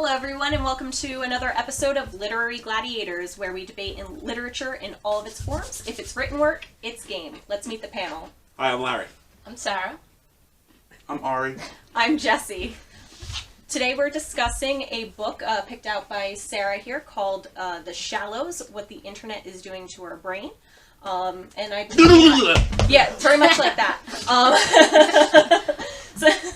Hello everyone and welcome to another episode of Literary Gladiators, where we debate in literature in all of its forms. If it's written work, it's game. Let's meet the panel. Hi, I'm Larry. I'm Sara. I'm Ari. I'm Jesi. Today we're discussing a book picked out by Sara here called The Shallows, What the Internet is Doing to Our Brain. And I believe yeah, very much like that.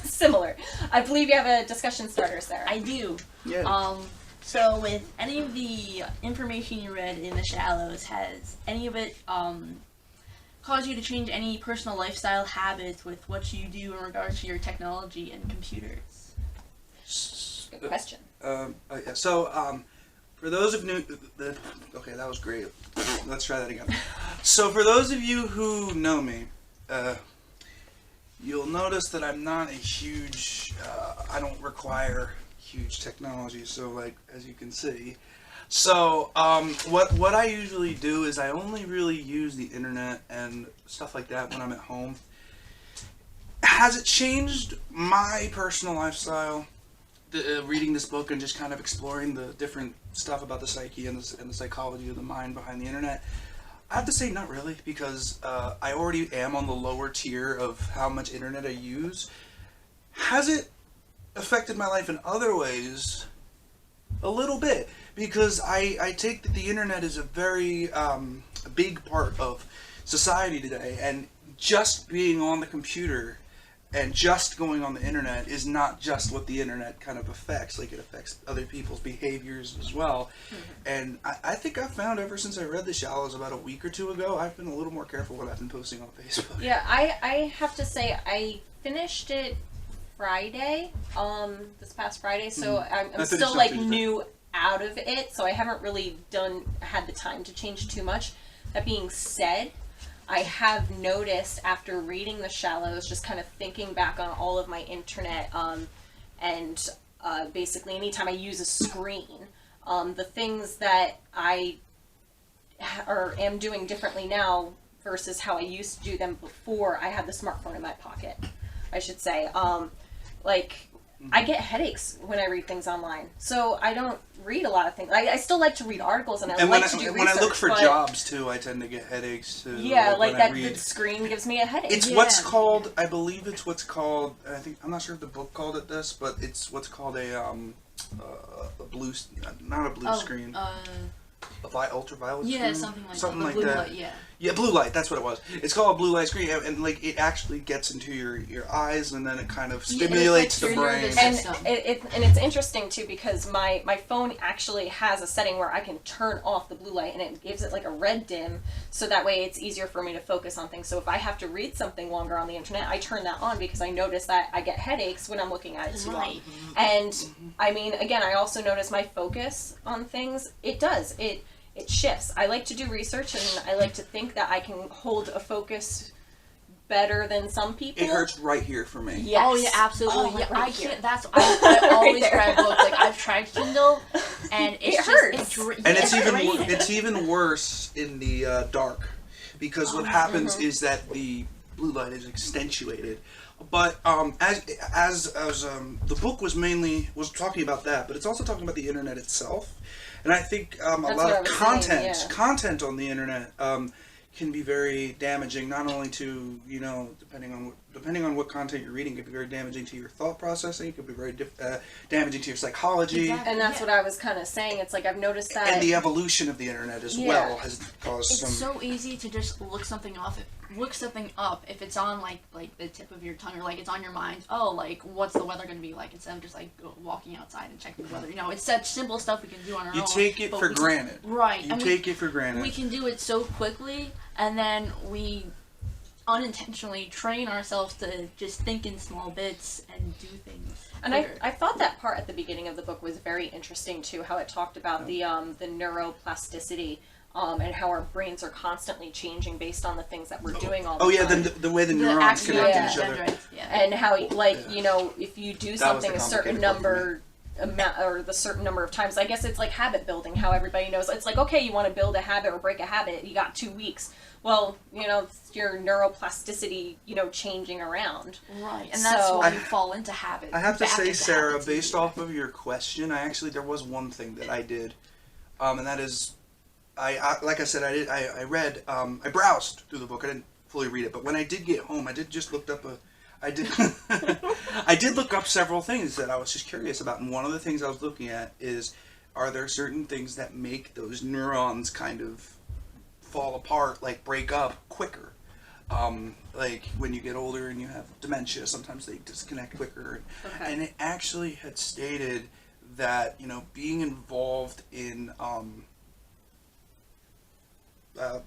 Similar. I believe you have a discussion starter, Sara. I do. Yeah. So with any of the information you read in The Shallows, has any of it caused you to change any personal lifestyle habits with what you do in regards to your technology and computers? Good question. For those of okay, that was great. Let's try that again. So for those of you who know me, you'll notice that I'm not a huge, I don't require huge technology, so like, as you can see. So, what I usually do is I only really use the internet and stuff like that when I'm at home. Has it changed my personal lifestyle, reading this book and just kind of exploring the different stuff about the psyche and the psychology of the mind behind the internet? I have to say not really, because I already am on the lower tier of how much internet I use. Has it affected my life in other ways? A little bit, because I take that the internet is a very big part of society today, and just being on the computer and just going on the internet is not just what the internet kind of affects, like it affects other people's behaviors as well. Mm-hmm. And I think I've found ever since I read The Shallows about a week or two ago, I've been a little more careful what I've been posting on Facebook. Yeah, I have to say I finished it Friday, this past Friday, so I'm still like new out of it, so I haven't really had the time to change too much. That being said, I have noticed after reading The Shallows, just kind of thinking back on all of my internet, and basically anytime I use a screen, the things that I am doing differently now versus how I used to do them before I had the smartphone in my pocket, I should say. I get headaches when I read things online, so I don't read a lot of things. I still like to read articles, and I like to do research. When I look for jobs too, I tend to get headaches too. Yeah, like that the screen gives me a headache. It's what's called, I believe it's what's called, I'm not sure if the book called it this, but it's what's called a blue, not a blue screen. Ultraviolet screen? Yeah, something like that. Light, yeah. Yeah, blue light, that's what it was. It's called a blue light screen, and like it actually gets into your eyes, and then it kind of stimulates the brain. And it's interesting too, because my phone actually has a setting where I can turn off the blue light, and it gives it like a red dim, so that way it's easier for me to focus on things. So if I have to read something longer on the internet, I turn that on, because I notice that I get headaches when I'm looking at it too long. And I mean, again, I also notice my focus on things. It shifts. I like to do research, and I like to think that I can hold a focus better than some people. It hurts right here for me. Yes. Oh yeah, absolutely. Oh, yeah, right I here. can't. I always Right grab books. Like I've tried Kindle, and it hurts. And it's even worse in the dark, because what happens is that the blue light is accentuated. But as the book was talking about that, but it's also talking about the internet itself. And I think a lot of content on the internet can be very damaging, not only to, depending on what content you're reading, it can be very damaging to your thought processing, it could be very damaging to your psychology. Exactly. And that's what I was kind of saying. It's like I've noticed that. And the evolution of the internet as well has caused It's so easy to just look something up if it's on like the tip of your tongue, or like it's on your mind. Oh, like what's the weather going to be like, instead of just like walking outside and checking the weather. It's such simple stuff we can do on our own. You take it for granted. Right. You take it for granted. We can do it so quickly, and then we unintentionally train ourselves to just think in small bits and do things. And I thought that part at the beginning of the book was very interesting too, how it talked about the neuroplasticity. And how our brains are constantly changing based on the things that we're doing all the time. The way the neurons connect to each other. And how, if you do something a certain number or the certain number of times, I guess it's like habit building, how everybody knows. It's like, okay, you want to build a habit or break a habit, you got 2 weeks. well, it's your neuroplasticity, changing around. Right, and that's So- why you fall into habits. I have to back say, into Sarah, habits based easier. off of your question, there was one thing that I did, and that is, like I said, I read, I browsed through the book. I didn't fully read it, but when I did get home, I did just looked up I did look up several things that I was just curious about, and one of the things I was looking at is, are there certain things that make those neurons kind of fall apart, like break up quicker? Like when you get older and you have dementia, sometimes they disconnect quicker. Okay. And it actually had stated that, being involved in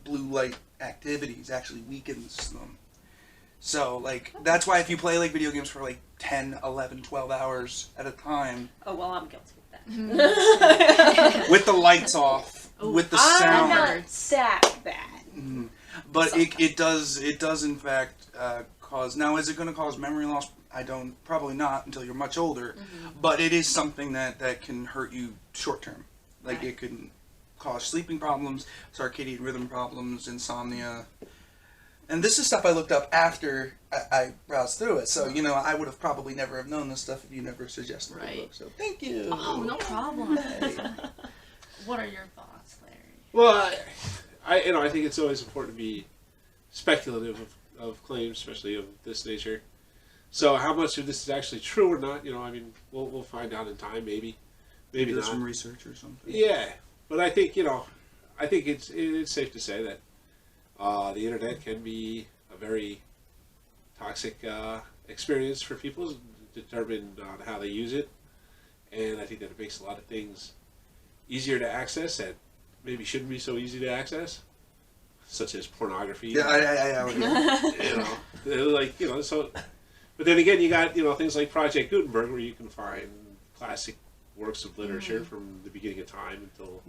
blue light activities actually weakens them. So, like, that's why if you play, like, video games for, like, 10, 11, 12 hours at a time, Oh, well, I'm guilty of that. with the lights off, with the I'm sound. not that bad. But it does in fact cause. Now, is it going to cause memory loss? Probably not until you're much older. But it is something that can hurt you short term. Like it can cause sleeping problems, circadian rhythm problems, insomnia. And this is stuff I looked up after I browsed through it. So, I would have probably never have known this stuff if you never suggested the book. So, thank you. Oh, no problem. Hey. What are your thoughts, Larry? Well, I think it's always important to be speculative of claims, especially of this nature. So how much of this is actually true or not, we'll find out in time, maybe Do not. some research or something. Yeah, but I think it's safe to say that the internet can be a very toxic experience for people, determined on how they use it, and I think that it makes a lot of things easier to access that maybe shouldn't be so easy to access, such as pornography. Yeah, I would agree. So. But then again, you got things like Project Gutenberg, where you can find classic works of literature from the beginning of time until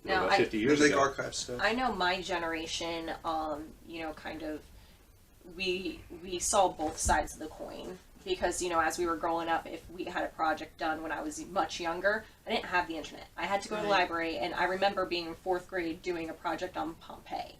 Now, about 50 years Like ago. archive stuff. I know my generation, kind of, we saw both sides of the coin. Because, as we were growing up, if we had a project done when I was much younger, I didn't have the internet. I had to go to the library, and I remember being in 4th grade doing a project on Pompeii.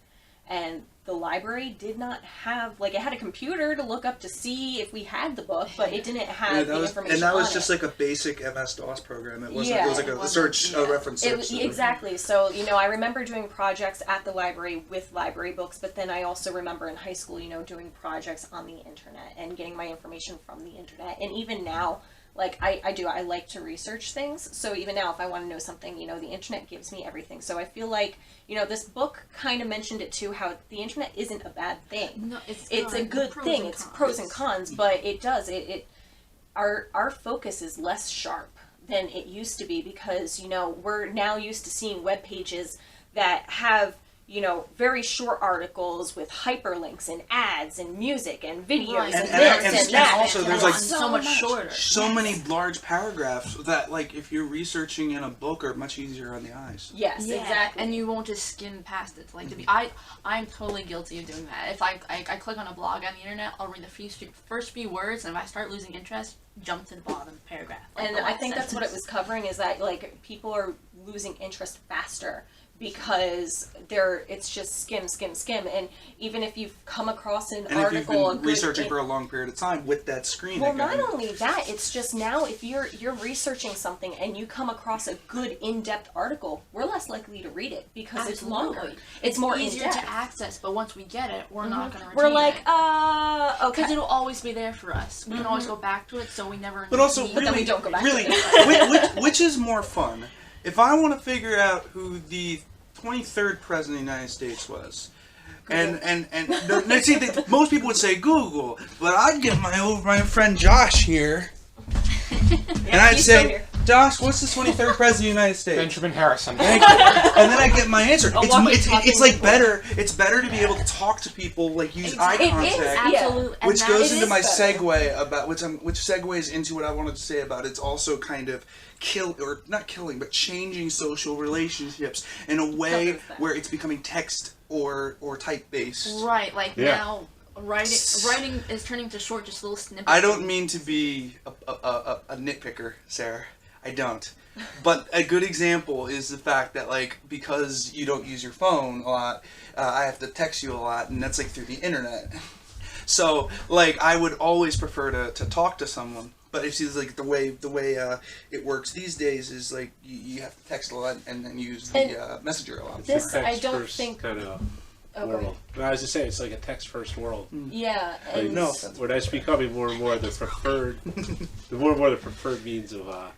And the library did not have, it had a computer to look up to see if we had the book, but it didn't have the information and that was on just it. like a basic MS-DOS program. It wasn't. Yeah, It was like a search, a reference It search. was, exactly. So, I remember doing projects at the library with library books, but then I also remember in high school, doing projects on the internet and getting my information from the internet. And even now, I like to research things. So even now, if I want to know something, the internet gives me everything. So I feel like, this book kind of mentioned it too, how the internet isn't a bad thing. No, It's a good thing. It's pros and cons, but our focus is less sharp than it used to be because, we're now used to seeing web pages that have, very short articles with hyperlinks and ads and music and videos Right. and, And this and that. also there's so much shorter. so many large paragraphs that, if you're researching in a book, are much easier on the eyes. Yes, Yeah, exactly. and you won't just skim past it. I'm totally guilty of doing that. If I click on a blog on the internet, I'll read the first few words, and if I start losing interest, jump to the bottom paragraph. And I think that's what it was covering is that people are losing interest faster because it's just skim, and even if you've come across an And article, if you've been researching for a long period of time with that screen, well, again, not only that, it's just now if you're researching something and you come across a good in-depth article, we're less likely to read it because it's longer. It's more easier in-depth. to access, but once we get it, we're not going to retain We're like, it. okay. Because it'll always be there for us. We can always go back to it, so we never. But also, need But then really, we don't go back really, to it. which is more fun? If I want to figure out who the 23rd president of the United States was, and see, most people would say Google, but I'd get my friend Josh here, and I'd he's still say, here. Josh, what's the 23rd president of the United States? Benjamin Harrison. Thank you. And then I get my answer. walkie-talkie. It's better to be able to talk to people, use eye It is, contact. Absolutely. And Which that goes it into is my better. segue about which segues into what I wanted to say about it's also kind of not killing, but changing social relationships in a way 100%. where it's becoming text or type based. Right, Yeah. now, writing is turning to short, just little snippets. I don't mean to be a nitpicker, Sarah. I don't. But a good example is the fact that, like, because you don't use your phone a lot, I have to text you a lot, and that's, like, through the internet. So, like, I would always prefer to talk to someone. But it's just, like, the way it works these days is, like, you have to text a lot and then use the messenger a lot. This I Text don't first think. kind of Oh, go world. ahead. No, I was just saying it's like a text-first world. Yeah, Like, and no. where that's becoming more and more the preferred, the preferred means of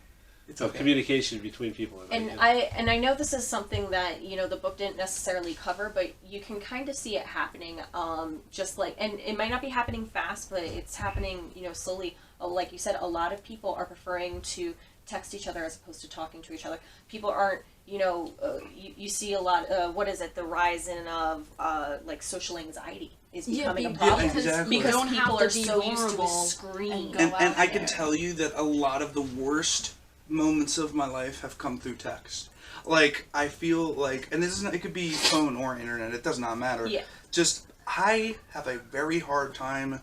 communication between people. And I know this is something that the book didn't necessarily cover, but you can kind of see it happening. Just like, and it might not be happening fast, but it's happening slowly. Like you said, a lot of people are preferring to text each other as opposed to talking to each other. People aren't. You see a lot. What is it? The rise in of like social anxiety is becoming a problem exactly. because don't people have are to be so used to the vulnerable screen. And I can tell you that a lot of the worst moments of my life have come through text. Like, I feel like, and this isn't, it could be phone or internet, it does not matter. Yeah. Just, I have a very hard time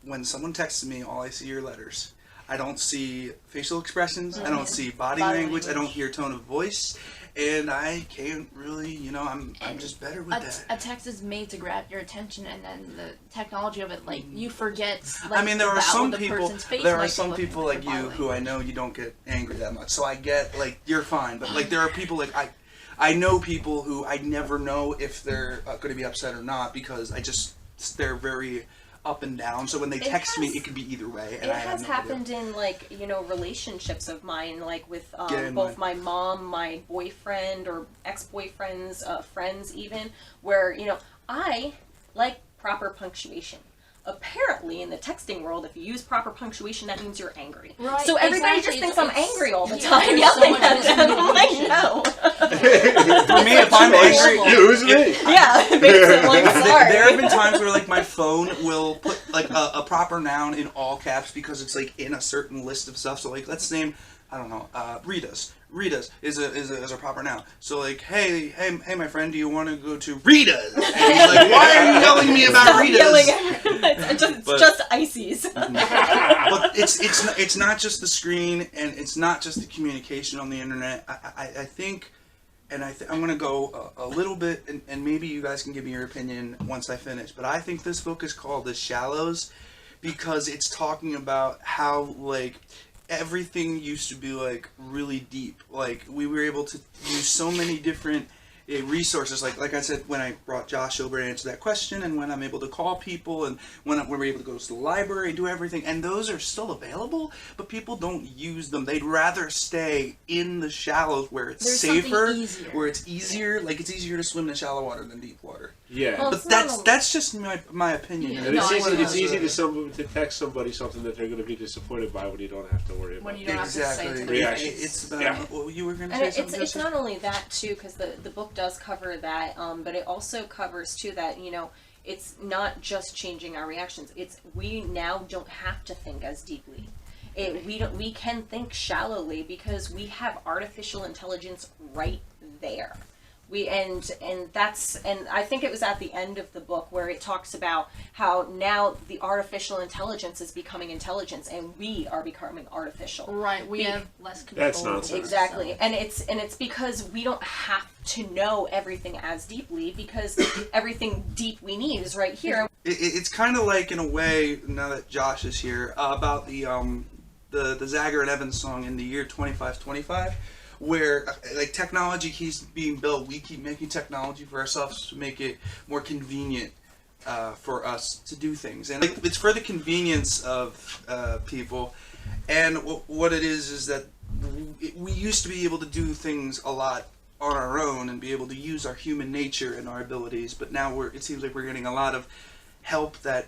when someone texts me, all I see are letters. I don't see facial expressions, I don't see body language, I don't hear tone of voice, and I can't really, I'm just better with that. A text is made to grab your attention, and then the technology of it, like, you forget. I mean, there are some people. There are some look people like you who I know you don't get angry that much. So I get, like, you're fine. But, like, there are people like I know people who I never know if they're going to be upset or not because they're very up and down. So when they text me, it could be either way. And It has happened in like relationships of mine, like with both my mom, my boyfriend or ex-boyfriends, friends even, where I like proper punctuation. Apparently, in the texting world, if you use proper punctuation, that means you're angry. Right, So everybody just exactly. thinks I'm angry all the Yeah, time, there's so yelling much at them. I'm like, miscommunication. no. For me, if I'm angry, Use me. Yeah, it makes it like, sorry. there have been times where, like, my phone will put, like, a proper noun in all caps because it's, like, in a certain list of stuff. So, like, let's name, I don't know, Rita's. Rita's is a proper noun. So, like, hey, my friend, do you want to go to Rita's? And he's like, why are you yelling me about Stop Rita's? yelling at it's just ices. But it's not just the screen, and it's not just the communication on the internet. I think, and I'm going to go a little bit, and maybe you guys can give me your opinion once I finish, but I think this book is called The Shallows because it's talking about how, like, everything used to be, like, really deep. Like, we were able to use so many different resources. Like I said, when I brought Josh over to answer that question, and when I'm able to call people, and when we're able to go to the library, do everything, and those are still available, but people don't use them. They'd rather stay in the shallows where it's There's safer, something easier. where it's easier. Like, it's easier to swim in shallow water than deep water. Yeah. Well, But it's not that's just my opinion. Yeah. And No, it's easy to text somebody something that they're going to be disappointed by when you don't have to worry about When you don't have to say Exactly. to the Reaction. face. It's about. Yeah. Well, you were going to And say something. it's Jesse? not only that too, because the book does cover that, but it also covers too that it's not just changing our reactions. It's we now don't have to think as deeply. We can think shallowly because we have artificial intelligence right there. And I think it was at the end of the book where it talks about how now the artificial intelligence is becoming intelligence and we are becoming artificial. Right, we have less control. That's nonsense. Exactly. So. And it's because we don't have to know everything as deeply because everything deep we need is right here. It's kind of like, in a way, now that Josh is here, about the Zagger and Evans song In the Year 2525, where, like, technology keeps being built. We keep making technology for ourselves to make it more convenient for us to do things. And, like, it's for the convenience of people. And what it is that we used to be able to do things a lot on our own and be able to use our human nature and our abilities. But now it seems like we're getting a lot of help that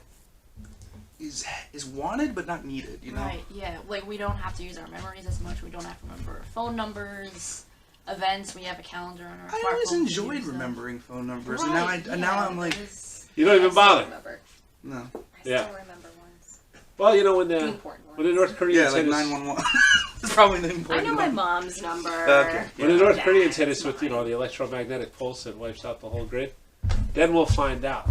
is wanted but not needed, Right, yeah. Like, we don't have to use our memories as much. We don't have to remember phone numbers, events. We have a calendar on our smartphone. I always to enjoyed use them. remembering phone numbers, Right, and now I'm like, You don't even I bother. still remember. no. I Yeah. still remember ones. Well, The when important ones. the North Koreans Yeah, like hit us, 911. It's probably the I important know my one. mom's number. Okay. when the North Koreans hit Dad's us with mine. the electromagnetic pulse that wipes out the whole grid, then we'll find out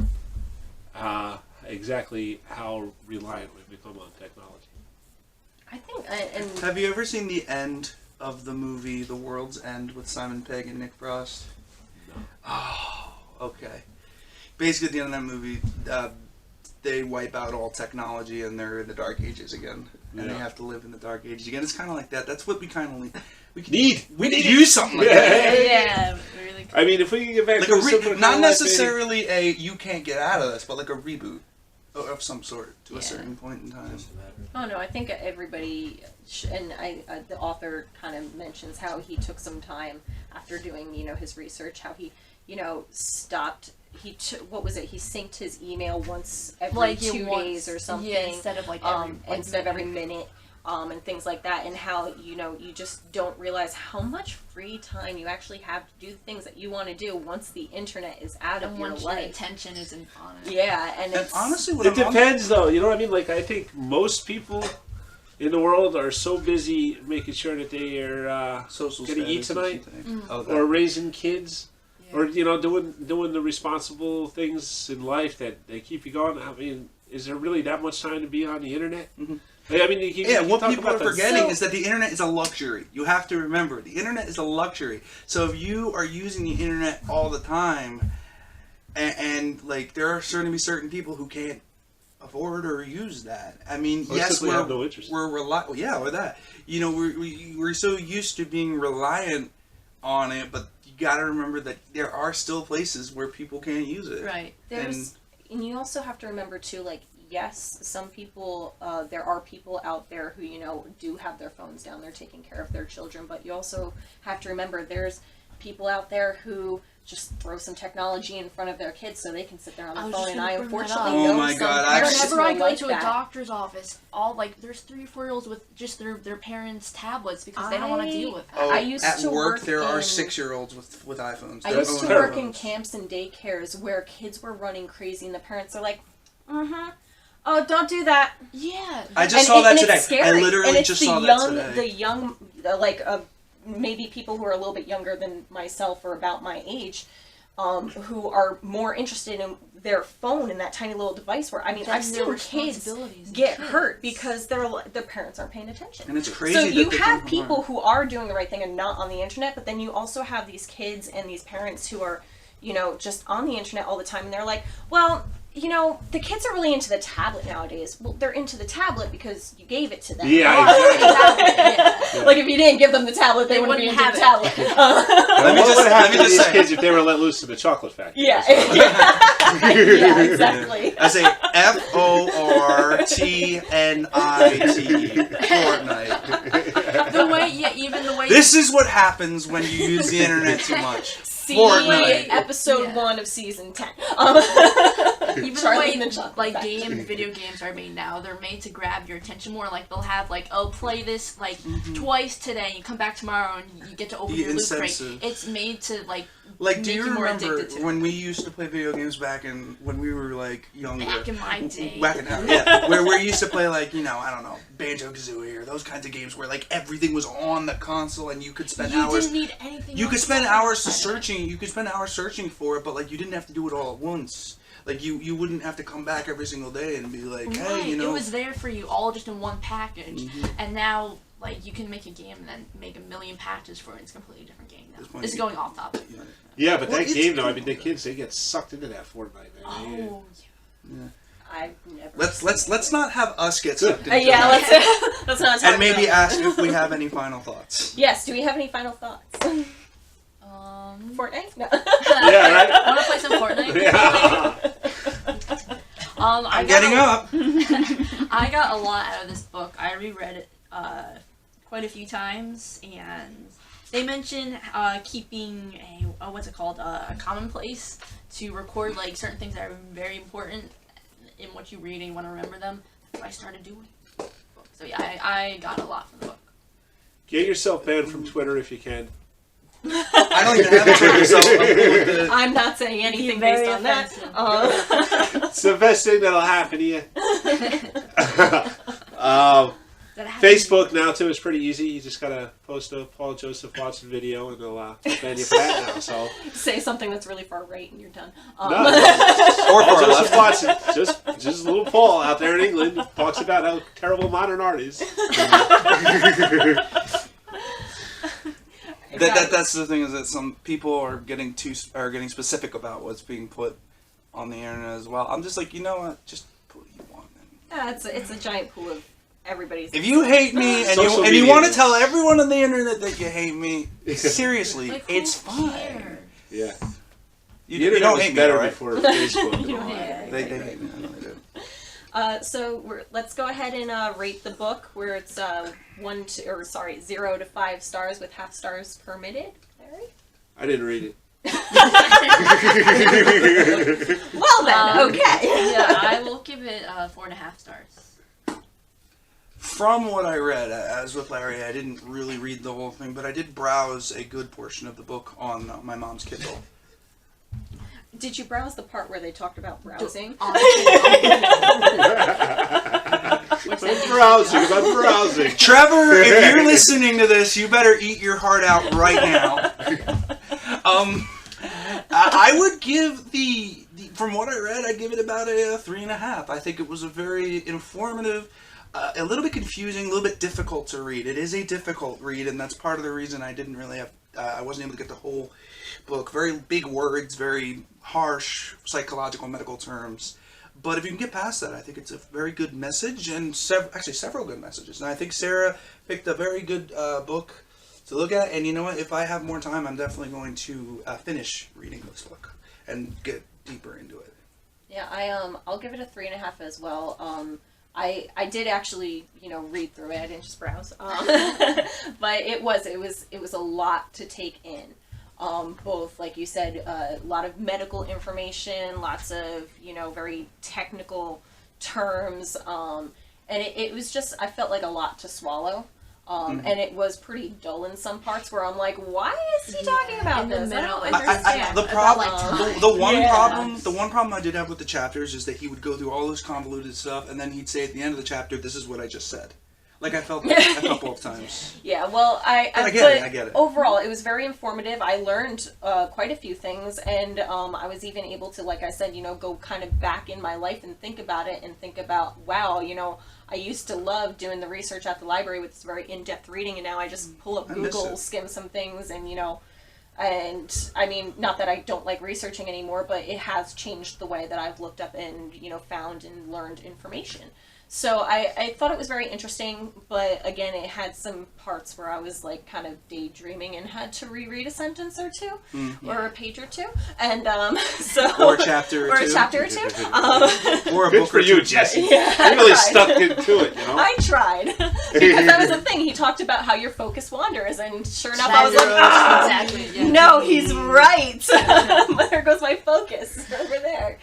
exactly how reliant we've become on technology. I think, and Have you ever seen the end of the movie The World's End with Simon Pegg and Nick Frost? No. Oh, okay. Basically, at the end of that movie, they wipe out all technology and they're in the Dark Ages again, and they have to live in the Dark Ages again. It's kind of like that. That's what we kind of we could use something like that. Yeah, really. I mean, if we can get back Like to not necessarily a you can't get out of this, but like a reboot of some sort to a certain point in time. Oh no, I think everybody, and the author kind of mentions how he took some time after doing, his research, how he, stopped. What was it? He synced his email once every 2 days or something. Yeah, instead of every minute. And things like that, and how you just don't realize how much free time you actually have to do the things that you want to do once the internet is out of your life. Your attention isn't on it. Yeah, and it's honestly, it depends though. You know what I mean? Like I think most people in the world are so busy making sure that they are social going to eat tonight, Mm-hmm. or raising kids, or doing the responsible things in life that they keep you going. I mean, is there really that much time to be on the internet? Mm-hmm. I mean, what people are forgetting is that the internet is a luxury. You have to remember, the internet is a luxury. So if you are using the internet all the time, and like there are going to be certain people who can't afford or use that. I mean, yes, we're no interest. We're reliant. Yeah, or that. We're so used to being reliant on it, but you got to remember that there are still places where people can't use it. Right. And you also have to remember too, like. Yes, some people, there are people out there who, do have their phones down, they're taking care of their children, but you also have to remember there's people out there who just throw some technology in front of their kids so they can sit there on the phone, and I unfortunately know some parents whenever I go like to that. A doctor's office, there's 3 or 4 year olds with just their parents' tablets because they don't want to deal with that. I used at to work, there are in, 6-year-olds with iPhones. I used to work in camps and daycares where kids were running crazy and the parents are like, oh, don't do that. Yeah. I just saw that today. It's scary. I literally just saw that today. The young, maybe people who are a little bit younger than myself or about my age, who are more interested in their phone and that tiny little device where, I've seen kids get hurt because their parents aren't paying attention. And it's crazy. So you have people who are doing the right thing and not on the internet, but then you also have these kids and these parents who are, just on the internet all the time, and they're like, well, the kids are really into the tablet nowadays. Well, they're into the tablet because you gave it to them. Yeah, exactly. Like, if you didn't give them the tablet, they wouldn't be into the tablet. What would happen to these kids if they were let loose in the chocolate factory? Yeah. Yeah, exactly. I say Fortnite. Fortnite. Even the way. This is what happens when you use the internet too much. Fortnite. Episode 1 of season 10. Even the way video games are made now, they're made to grab your attention more. Like they'll have play this twice today, and you come back tomorrow and you get to open your loot crate. It's made to do you remember when we used to play video games when we were younger? Back in my day. Where we used to play I don't know, Banjo-Kazooie or those kinds of games where everything was on the console and you could spend hours. You didn't need anything. You could spend hours searching. You could spend hours searching for it, but you didn't have to do it all at once. You wouldn't have to come back every single day and be like, hey, it was there for you all just in one package. Mm-hmm. And now you can make a game and then make a million patches for it. It's a completely different game now. This is going off topic. Yeah, but that game though, the kids, they get sucked into that Fortnite, man. Oh, yeah. I've never. Let's not have us get sucked into let's not talk and maybe about ask if we have any final thoughts. Yes, do we have any final thoughts? Fortnite? No. Yeah, right? Want to play some Fortnite? Yeah. I'm getting up. I got a lot out of this book. I reread it quite a few times, and they mention keeping a commonplace to record certain things that are very important in what you read and you want to remember them. So I started doing it. So yeah, I got a lot from the book. Get yourself banned from Twitter if you can. I don't even have a Twitter, so I'm not saying anything based on that. It's the best thing that'll happen to you. Facebook now too is pretty easy. You just gotta post a Paul Joseph Watson video and they'll ban you for that now. So say something that's really far right and you're done. Or Paul Joseph Watson, just little Paul out there in England talks about how terrible modern art is. That's the thing, is that some people are getting getting specific about what's being put on the internet as well. I'm just like, you know what? Just put what you want. Yeah, it's a giant pool of everybody's. If you hate me and you want to tell everyone on the internet that you hate me, seriously, Like, it's who fine. cares? Yeah. You The don't internet was hate me, better right? before Facebook. You and all don't that. hate They hate me. I know they do. So let's go ahead and rate the book, where it's 0 to 5 stars with half stars permitted. Larry? I didn't read it. Well then, okay. Yeah, I will give it 4.5 stars. From what I read, as with Larry, I didn't really read the whole thing, but I did browse a good portion of the book on my mom's Kindle. Did you browse the part where they talked about browsing? Browsing. Trevor, if you're listening to this, you better eat your heart out right now. I would give from what I read, I'd give it about a 3.5. I think it was a very informative, a little bit confusing, a little bit difficult to read. It is a difficult read, and that's part of the reason I didn't really have, I wasn't able to get the whole book. Very big words, very harsh psychological medical terms. But if you can get past that, I think it's a very good message, and several good messages. And I think Sara picked a very good book to look at. And you know what? If I have more time, I'm definitely going to finish reading this book and get deeper into it. Yeah, I'll give it a 3.5 as well. I did actually, read through it. I didn't just browse. But it was a lot to take in. Both, like you said, a lot of medical information, lots of, very technical terms, and it was just, I felt like a lot to swallow, and it was pretty dull in some parts where I'm like, why is he talking about this? I don't understand. The one problem I did have with the chapters is that he would go through all this convoluted stuff, and then he'd say at the end of the chapter, "This is what I just said." Like, I felt that a couple of times. Yeah, well, I get it. Overall, it was very informative. I learned quite a few things, and I was even able to, like I said, go kind of back in my life and think about it, and think about, wow, I used to love doing the research at the library with this very in-depth reading, and now I just pull up Google, skim some things, and, and, I mean, not that I don't like researching anymore, but it has changed the way that I've looked up and, found and learned information. So I thought it was very interesting, but again, it had some parts where I was like kind of daydreaming and had to reread a sentence or two, or a page or two, and or a chapter or two, or a book for you, Jesi. Yeah, you really stuck into it, I tried, because that was the thing. He talked about how your focus wanders, and sure enough, I was like, exactly. Yeah. No, he's right. There goes my focus over there.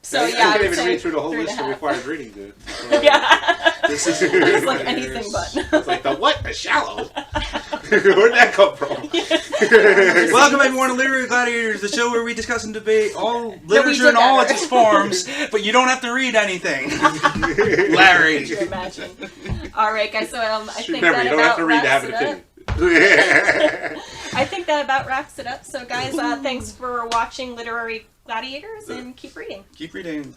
So yeah, I couldn't even read through the whole list of required reading, dude. Yeah. This is it's like anything but. It's like, the what? The shallows? Where'd that come from? Welcome everyone to Literary Gladiators, the show where we discuss and debate all literature in all its forms, but you don't have to read anything. Larry. Could you imagine? Alright guys, so I think Remember, that you don't have to read to have an opinion. I think that about wraps it up. So guys, thanks for watching Literary Gladiators, and keep reading. Keep reading.